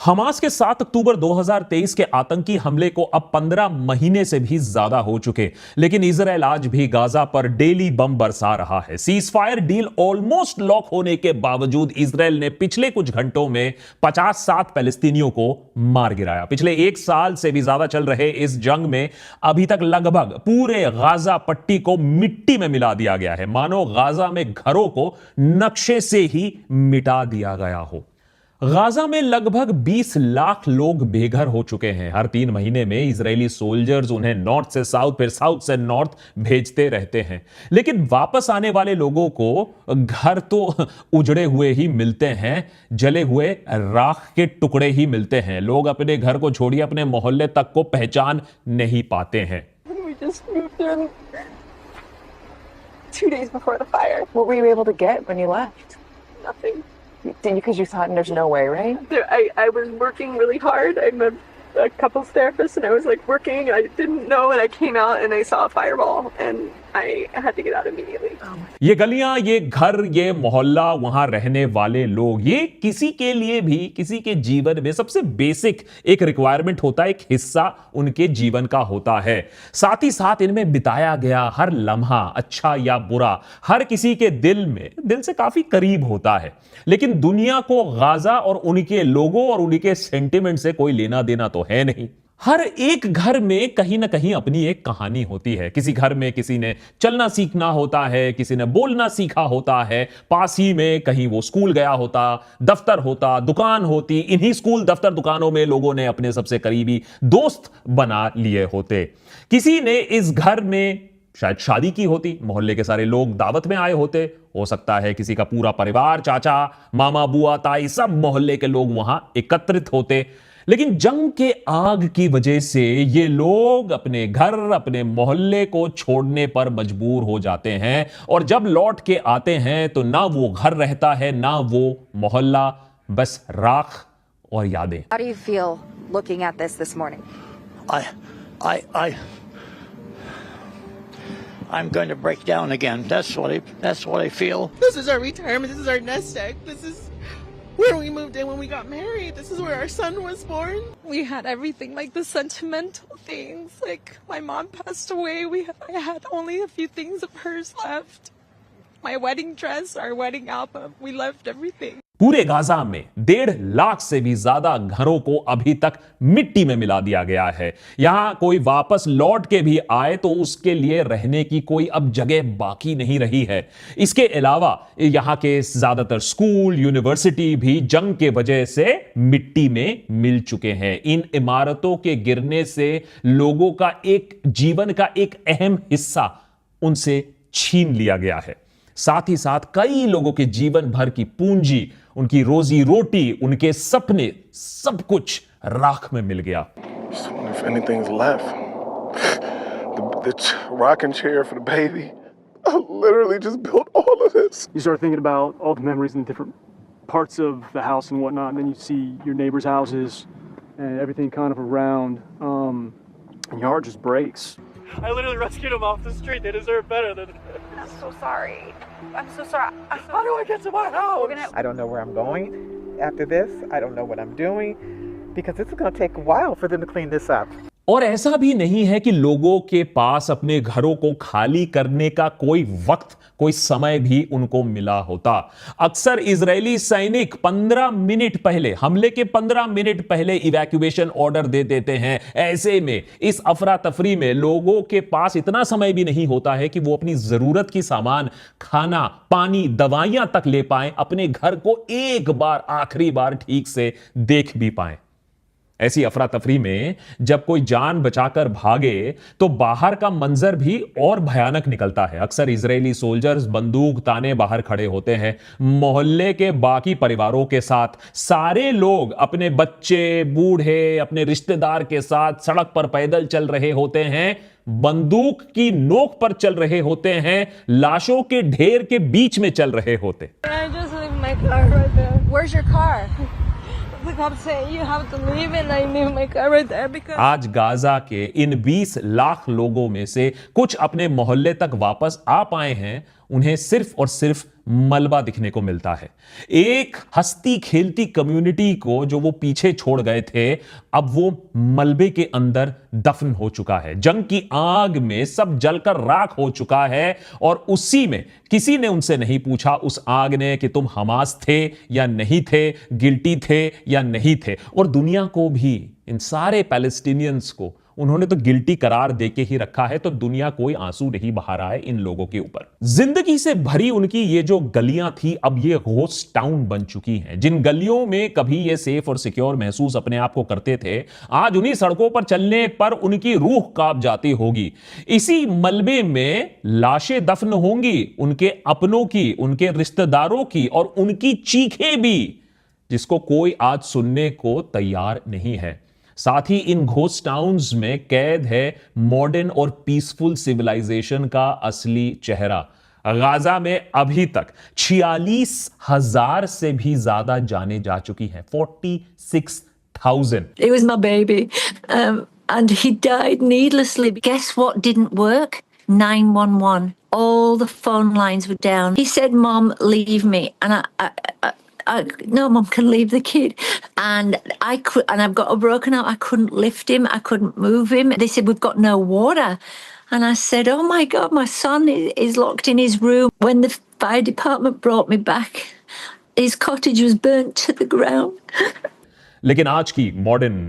Hamas के 7 अक्टूबर 2023 के आतंकी हमले को अब 15 महीने से भी ज्यादा हो चुके, लेकिन इजराइल आज भी गाजा पर डेली बम बरसा रहा है। Cease fire deal almost lock होने के बावजूद इजराइल ने पिछले कुछ घंटों में 50-60 फलस्तीनियों को मार गिराया। पिछले एक साल से भी ज्यादा चल रहे इस जंग में अभी तक लगभग पूरे गाजा पट्टी को मिट्टी में मिला दिया गया है, मानो गाजा में घरों को नक्शे से ही मिटा दिया गया हो। गाजा में लगभग 20 लाख लोग बेघर हो चुके हैं। हर 3 महीने में इजरायली सोल्जर्स उन्हें नॉर्थ से साउथ फिर साउथ से नॉर्थ भेजते रहते हैं, लेकिन वापस आने वाले लोगों को घर तो उजड़े हुए ही मिलते हैं, जले हुए राख के टुकड़े ही मिलते हैं। लोग अपने घर को छोड़िए अपने मोहल्ले तक को पहचान नहीं पाते हैं। We just moved in 2 days before the fire. What were you able to get when you left? Nothing. Because you thought there's no way, right? I was working really hard. I'm a couples therapist, and I was like working. I didn't know, and I came out and I saw a fireball, and I had to get out immediately. ये गलियां, ये घर, ये मोहल्ला, वहां रहने वाले लोग, ये किसी के लिए भी किसी के जीवन में सबसे बेसिक एक रिक्वायरमेंट होता है, एक हिस्सा उनके जीवन का होता है। साथ ही साथ इनमें बिताया गया हर लम्हा, अच्छा या बुरा, हर किसी के दिल से काफी करीब होता है। लेकिन दुनिया को गाजा और उनके लोगों और उनके सेंटिमेंट से कोई लेना देना तो है नहीं। हर एक घर में कहीं ना कहीं अपनी एक कहानी होती है। किसी घर में किसी ने चलना सीखना होता है, किसी ने बोलना सीखा होता है, पास ही में कहीं वो स्कूल गया होता, दफ्तर होता, दुकान होती। इन्हीं स्कूल, दफ्तर, दुकानों में लोगों ने अपने सबसे करीबी दोस्त बना लिए होते। किसी ने इस घर में शायद शादी की होती, मोहल्ले के सारे लोग दावत में आए होते। हो सकता है किसी का पूरा परिवार, चाचा, मामा, बुआ, ताई, सब मोहल्ले के लोग वहां एकत्रित होते। लेकिन जंग के आग की वजह से ये लोग अपने घर, अपने मोहल्ले को छोड़ने पर मजबूर हो जाते हैं, और जब लौट के आते हैं तो ना वो घर रहता है, ना वो मोहल्ला, बस राख और यादें। How do you feel looking at this morning? I'm going to break down again. That's what I feel. This is our retirement. This is our nest egg. This is where we moved in when we got married. This is where our son was born. We had everything, like the sentimental things. Like my mom passed away. I had only a few things of hers left. My wedding dress, our wedding album. We left everything. पूरे Gaza में 1.5 लाख से भी ज्यादा घरों को अभी तक मिट्टी में मिला दिया गया है। यहां कोई वापस लौट के भी आए तो उसके लिए रहने की कोई अब जगह बाकी नहीं रही है। इसके अलावा यहां के ज्यादातर स्कूल, यूनिवर्सिटी भी जंग के वजह से मिट्टी में मिल चुके हैं। इन इमारतों के गिरने से लोगों का एक जीवन का एक अहम हिस्सा उनसे छीन लिया गया है। साथ ही साथ कई लोगों के जीवन भर की पूंजी, उनकी रोजी रोटी, उनके सपने, सब कुछ राख में मिल गया। If anything's left, the rocking chair for the baby, I literally just built all of this. You start thinking about all the memories in different parts of the house and whatnot, and then you see your neighbors' houses and everything kind of around, and your heart just breaks. I literally rescued them off the street. They deserve better than this. I'm so sorry. I'm so sorry. How do I get to my house? I don't know where I'm going after this. I don't know what I'm doing because it's going to take a while for them to clean this up. और ऐसा भी नहीं है कि लोगों के पास अपने घरों को खाली करने का कोई वक्त, कोई समय भी उनको मिला होता। अक्सर इजरायली सैनिक 15 मिनट पहले, हमले के 15 मिनट पहले इवैक्यूएशन ऑर्डर दे देते हैं। ऐसे में इस अफरा तफरी में लोगों के पास इतना समय भी नहीं होता है कि वो अपनी जरूरत की सामान, खाना, पानी, दवाइयां तक ले पाएं, अपने घर को एक बार, आखिरी बार ठीक से देख भी पाएं। ऐसी अफरा तफरी में जब कोई जान बचाकर भागे तो बाहर का मंजर भी और भयानक निकलता है। अक्सर इजरायली सोल्जर्स बंदूक ताने बाहर खड़े होते हैं। मोहल्ले के बाकी परिवारों के साथ सारे लोग अपने बच्चे, बूढ़े, अपने रिश्तेदार के साथ सड़क पर पैदल चल रहे होते हैं, बंदूक की नोक पर चल रहे होते हैं, लाशों के ढेर के बीच में चल रहे होते। I just leave my car right there. Where's your car? The cop saying you have to leave, and I leave my car right there because. आज गाजा के इन 20 लाख लोगों में से कुछ अपने मोहल्ले तक वापस आ पाए हैं उन्हें सिर्फ और सिर्फ मलबा दिखने को मिलता है। एक हंसती खेलती कम्युनिटी को जो वो पीछे छोड़ गए थे, अब वो मलबे के अंदर दफन हो चुका है। जंग की आग में सब जलकर राख हो चुका है और उसी में किसी ने उनसे नहीं पूछा उस आग ने कि तुम हमास थे या नहीं थे, गिल्टी थे या नहीं थे। और दुनिया को भी, इन सारे पैलेस्टीनियंस को उन्होंने तो गिल्टी करार देके ही रखा है, तो दुनिया कोई आंसू नहीं बहा रहा है इन लोगों के ऊपर। जिंदगी से भरी उनकी ये जो गलियां थी, अब ये घोस्ट टाउन बन चुकी हैं। जिन गलियों में कभी ये सेफ और सिक्योर महसूस अपने आप को करते थे, आज उन्हीं सड़कों पर चलने पर उनकी रूह कांप जाती होगी। इसी मलबे में लाशें दफन होंगी, उनके अपनों की, उनके रिश्तेदारों की, और उनकी चीखें भी, जिसको कोई आज सुनने को तैयार नहीं है। साथ ही इन घोस्ट टाउन्स में कैद है मॉडर्न और पीसफुल सिविलाइजेशन का असली चेहरा। गाजा में अभी तक 46,000 से भी ज्यादा जाने जा चुकी हैं। 46,000। He was my baby, and he died needlessly. Guess what didn't work? 911. All the phone lines were down. He said, "Mom, leave me," and no, Mum can leave the kid. And I've got a broken arm. I couldn't lift him. I couldn't move him. They said, "We've got no water." And I said, "Oh my God, my son is locked in his room." When the fire department brought me back, his cottage was burnt to the ground. लेकिन आज की modern,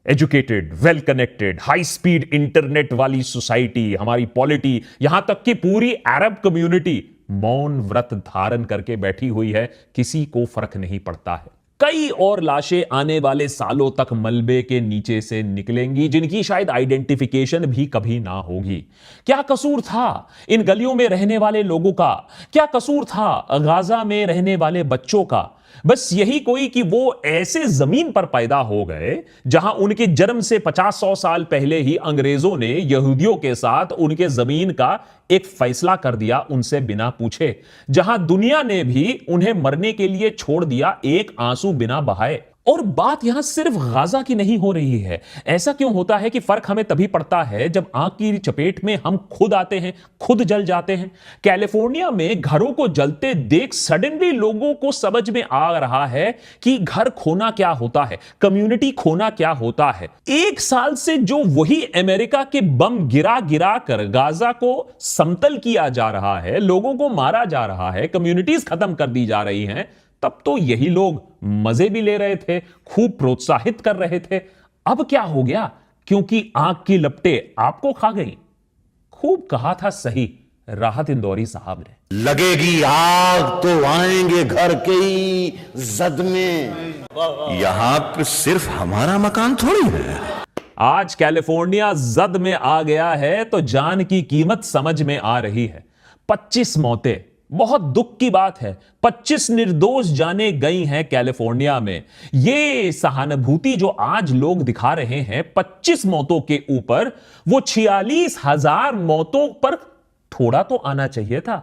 educated, well connected, high speed internet वाली society, हमारी polity, यहां तक कि पूरी अरब community मौन व्रत धारण करके बैठी हुई है। किसी को फर्क नहीं पड़ता है। कई और लाशें आने वाले सालों तक मलबे के नीचे से निकलेंगी, जिनकी शायद आइडेंटिफिकेशन भी कभी ना होगी। क्या कसूर था इन गलियों में रहने वाले लोगों का? क्या कसूर था गाजा में रहने वाले बच्चों का? बस यही कोई कि वो ऐसे जमीन पर पैदा हो गए जहां उनके जन्म से 50-100 साल पहले ही अंग्रेजों ने यहूदियों के साथ उनके जमीन का एक फैसला कर दिया, उनसे बिना पूछे। जहां दुनिया ने भी उन्हें मरने के लिए छोड़ दिया, एक आंसू बिना बहाए। और बात यहां सिर्फ गाजा की नहीं हो रही है। ऐसा क्यों होता है कि फर्क हमें तभी पड़ता है जब आग की चपेट में हम खुद आते हैं, खुद जल जाते हैं। कैलिफोर्निया में घरों को जलते देख सडनली लोगों को समझ में आ रहा है कि घर खोना क्या होता है, कम्युनिटी खोना क्या होता है। एक साल से जो वही अमेरिका के बम गिरा गिरा कर गाजा को समतल किया जा रहा है, लोगों को मारा जा रहा है, कम्युनिटीज खत्म कर दी जा रही हैं, तब तो यही लोग मजे भी ले रहे थे, खूब प्रोत्साहित कर रहे थे। अब क्या हो गया? क्योंकि आग की लपटें आपको खा गई। खूब कहा था सही राहत इंदौरी साहब ने, लगेगी आग तो आएंगे घर के ही जद में। यहां पे सिर्फ हमारा मकान थोड़ी है। आज कैलिफोर्निया जद में आ गया है तो जान की कीमत समझ में आ रही है। 25 मौतें, बहुत दुख की बात है। 25 निर्दोष जाने गई हैं कैलिफोर्निया में। ये सहानुभूति जो आज लोग दिखा रहे हैं 25 मौतों के ऊपर, वो 46,000 मौतों पर थोड़ा तो आना चाहिए था।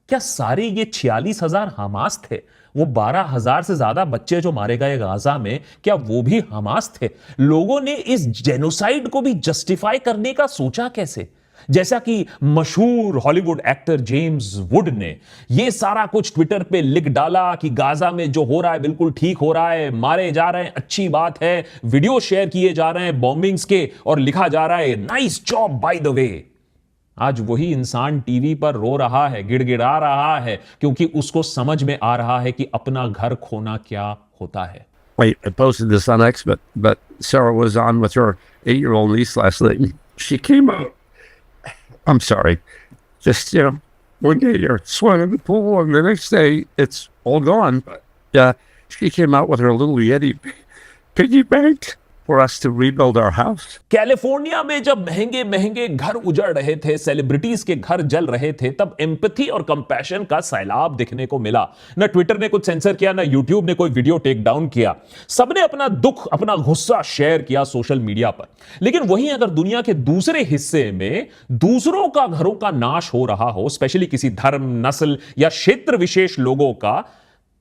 क्या सारे ये 46,000 हमास थे? वो 12,000 से ज्यादा बच्चे जो मारे गए गाजा में, क्या वो भी हमास थे? लोगों ने इस जेनोसाइड को भी जस्टिफाई करने का सोचा कैसे? जैसा कि मशहूर हॉलीवुड एक्टर जेम्स वुड ने यह सारा कुछ ट्विटर पे लिख डाला कि गाजा में जो हो रहा है बिल्कुल ठीक हो रहा है, मारे जा रहे हैं, अच्छी बात है, वीडियो शेयर किए जा रहे हैं बॉम्बिंग्स के, और लिखा जा रहा है nice job by the way. आज वही इंसान टीवी पर रो रहा है, गिड़गिड़ा रहा है, क्योंकि उसको समझ में आ रहा है कि अपना घर खोना क्या होता है। Wait, I posted this on X, but Sarah was on with her 8-year-old niece last night. She came out. I'm sorry. Just, one day you're swimming in the pool and the next day it's all gone. But she came out with her little Yeti piggy bank for us to rebuild our house. California में जब महंगे महंगे घर उजड़ रहे थे, celebrities के घर जल रहे थे, तब एम्पैथी और कंपैशन का सैलाब दिखने को मिला। ना ट्विटर ने कुछ सेंसर किया, ना यूट्यूब ने कोई वीडियो टेक डाउन किया। सबने अपना दुख, अपना गुस्सा शेयर किया सोशल मीडिया पर। लेकिन वहीं अगर दुनिया के दूसरे हिस्से में दूसरों का घरों का नाश हो रहा हो, स्पेशली किसी धर्म, नस्ल या क्षेत्र विशेष लोगों का,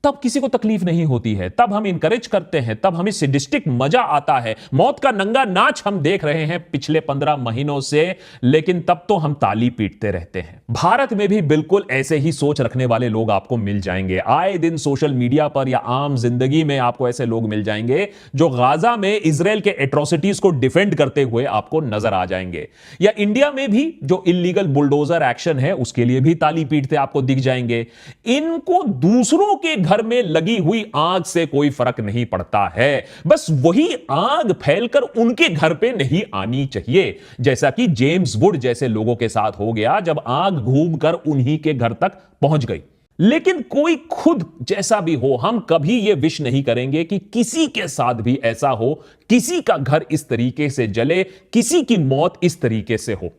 तब किसी को तकलीफ नहीं होती है, तब हम इंकरेज करते हैं, तब हमें सैडिस्टिक मजा आता है। मौत का नंगा नाच हम देख रहे हैं पिछले 15 महीनों से, लेकिन तब तो हम ताली पीटते रहते हैं। भारत में भी बिल्कुल ऐसे ही सोच रखने वाले लोग आपको मिल जाएंगे। आए दिन सोशल मीडिया पर या आम जिंदगी में आपको ऐसे लोग मिल जाएंगे जो गाजा में इजराइल के एट्रोसिटीज को डिफेंड करते हुए आपको नजर आ जाएंगे। या इंडिया में भी जो इलीगल बुलडोजर एक्शन है उसके लिए भी ताली पीटते आपको दिख जाएंगे। इनको दूसरों के घर में लगी हुई आग से कोई फर्क नहीं पड़ता है, बस वही आग फैलकर उनके घर पे नहीं आनी चाहिए, जैसा कि जेम्स वुड जैसे लोगों के साथ हो गया जब आग घूमकर उन्हीं के घर तक पहुंच गई। लेकिन कोई खुद जैसा भी हो, हम कभी यह विश नहीं करेंगे कि किसी के साथ भी ऐसा हो, किसी का घर इस तरीके से जले, किसी की मौत इस तरीके से हो।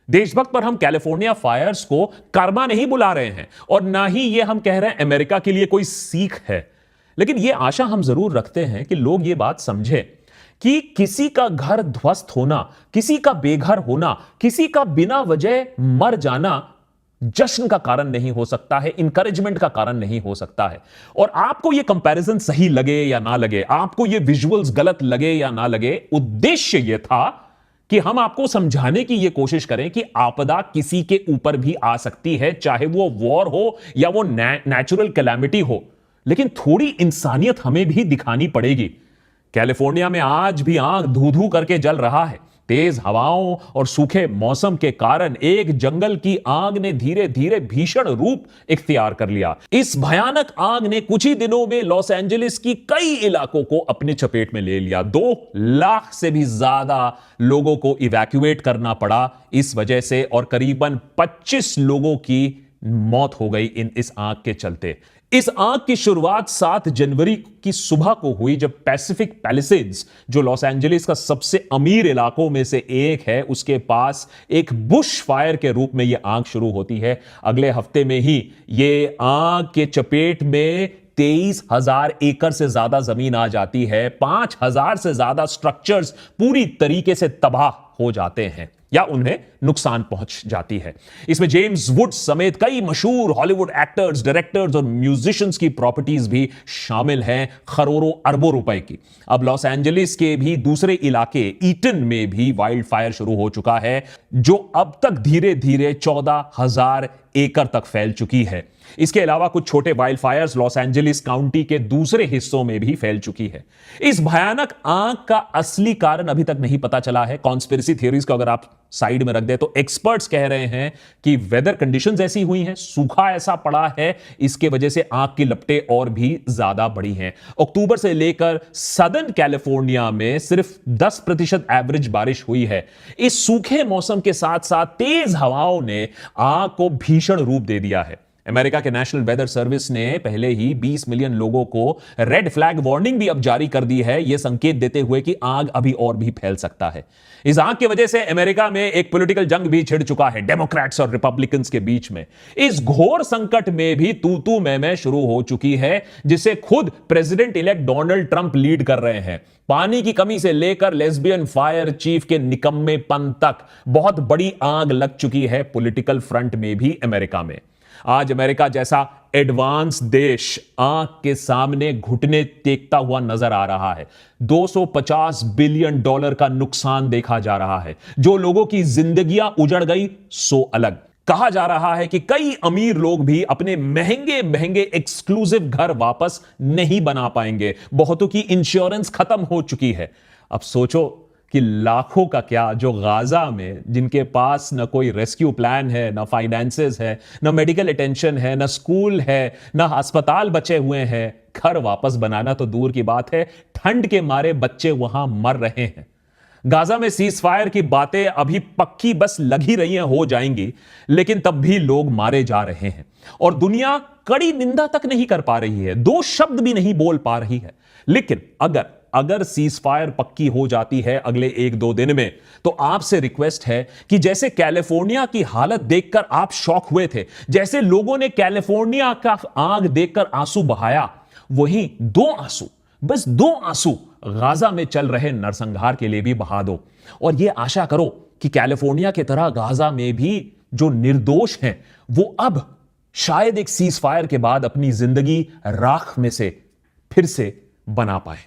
देशभक्त पर हम कैलिफोर्निया फायर्स को कर्मा नहीं बुला रहे हैं और ना ही ये हम कह रहे हैं अमेरिका के लिए कोई सीख है, लेकिन ये आशा हम जरूर रखते हैं कि लोग ये बात समझें कि किसी का घर ध्वस्त होना, किसी का बेघर होना, किसी का बिना वजह मर जाना जश्न का कारण नहीं हो सकता है, इंकरेजमेंट का कारण नहीं हो सकता है। और आपको यह कंपैरिजन सही लगे या ना लगे, आपको ये विजुअल्स गलत लगे या ना लगे, उद्देश्य यह था कि हम आपको समझाने की यह कोशिश करें कि आपदा किसी के ऊपर भी आ सकती है, चाहे वो वॉर हो या वो नेचुरल कैलामिटी हो, लेकिन थोड़ी इंसानियत हमें भी दिखानी पड़ेगी। कैलिफोर्निया में आज भी आग धू धू करके जल रहा है। तेज हवाओं और सूखे मौसम के कारण एक जंगल की आग ने धीरे धीरे भीषण रूप इख्तियार कर लिया। इस भयानक आग ने कुछ ही दिनों में लॉस एंजलिस की कई इलाकों को अपने चपेट में ले लिया। 2 लाख से भी ज्यादा लोगों को इवैक्यूएट करना पड़ा इस वजह से, और करीबन 25 लोगों की मौत हो गई इस आग के चलते। इस आग की शुरुआत 7 जनवरी की सुबह को हुई, जब पैसिफिक पैलिसेड्स, जो लॉस एंजलिस का सबसे अमीर इलाकों में से एक है, उसके पास एक बुश फायर के रूप में यह आग शुरू होती है। अगले हफ्ते में ही यह आग के चपेट में 23,000 एकड़ से ज्यादा जमीन आ जाती है। 5,000 से ज्यादा स्ट्रक्चर्स पूरी तरीके से तबाह हो जाते हैं या उन्हें नुकसान पहुंच जाती है। इसमें जेम्स वुड समेत कई मशहूर हॉलीवुड एक्टर्स, डायरेक्टर्स और म्यूजिशियंस की प्रॉपर्टीज भी शामिल हैं, करोड़ों अरबों रुपए की। अब लॉस एंजलिस के भी दूसरे इलाके ईटन में भी वाइल्ड फायर शुरू हो चुका है, जो अब तक धीरे धीरे 14,000 एकड़ तक फैल चुकी है। इसके अलावा कुछ छोटे wild Fyers Los Angeles county के दूसरे हिस्सों में भी फैल चुकी है। इस भयानक आग का असली कारण अभी तक नहीं पता चला है। कॉन्स्पिरेसी थ्योरीज को अगर आप साइड में रख दे तो एक्सपर्ट्स कह रहे हैं कि वेदर कंडीशंस ऐसी हुई हैं, सूखा ऐसा पड़ा है, इसके वजह से आग की लपटें और भी ज्यादा बढ़ी हैं। अक्टूबर से लेकर सदर्न कैलिफोर्निया में सिर्फ 10% एवरेज बारिश हुई है। इस सूखे मौसम के साथ साथ तेज हवाओं ने आग को भीषण रूप दे दिया है। अमेरिका के नेशनल वेदर सर्विस ने पहले ही 20 मिलियन लोगों को रेड फ्लैग वार्निंग भी अब जारी कर दी है, यह संकेत देते हुए कि आग अभी और भी फैल सकता है। इस आग की वजह से अमेरिका में एक पॉलिटिकल जंग भी छिड़ चुका है डेमोक्रेट्स और रिपब्लिकन्स के बीच में। इस घोर संकट में भी तू मैं शुरू हो चुकी है, जिसे खुद president elect Donald Trump lead कर रहे हैं। पानी की कमी से लेकर लेस्बियन फायर चीफ के निकम्मेपन तक बहुत बड़ी आग लग चुकी है पॉलिटिकल फ्रंट में भी अमेरिका में। आज अमेरिका जैसा एडवांस देश आग के सामने घुटने टेकता हुआ नजर आ रहा है। $250 बिलियन का नुकसान देखा जा रहा है। जो लोगों की जिंदगियां उजड़ गई सो अलग। कहा जा रहा है कि कई अमीर लोग भी अपने महंगे महंगे एक्सक्लूसिव घर वापस नहीं बना पाएंगे। बहुतों की इंश्योरेंस खत्म हो चुकी है। अब सोचो कि लाखों का क्या, जो गाजा में, जिनके पास न कोई रेस्क्यू प्लान है, न फाइनेंसेस है, न मेडिकल अटेंशन है, न स्कूल है, न अस्पताल बचे हुए हैं। घर वापस बनाना तो दूर की बात है, ठंड के मारे बच्चे वहां मर रहे हैं। गाजा में सीज फायर की बातें अभी पक्की बस लग ही रही हैं, हो जाएंगी, लेकिन तब भी लोग मारे जा रहे हैं और दुनिया कड़ी निंदा तक नहीं कर पा रही है, 2 शब्द भी नहीं बोल पा रही है। लेकिन अगर सीज फायर पक्की हो जाती है अगले 1-2 दिन में, तो आपसे रिक्वेस्ट है कि जैसे कैलिफोर्निया की हालत देखकर आप शॉक हुए थे, जैसे लोगों ने कैलिफोर्निया का आग देखकर आंसू बहाया, वहीं 2 आंसू, बस 2 आंसू गाजा में चल रहे नरसंहार के लिए भी बहा दो। और यह आशा करो कि कैलिफोर्निया की तरह गाजा में भी जो निर्दोष हैं वो अब शायद एक सीज फायर के बाद अपनी जिंदगी राख में से फिर से बना पाए।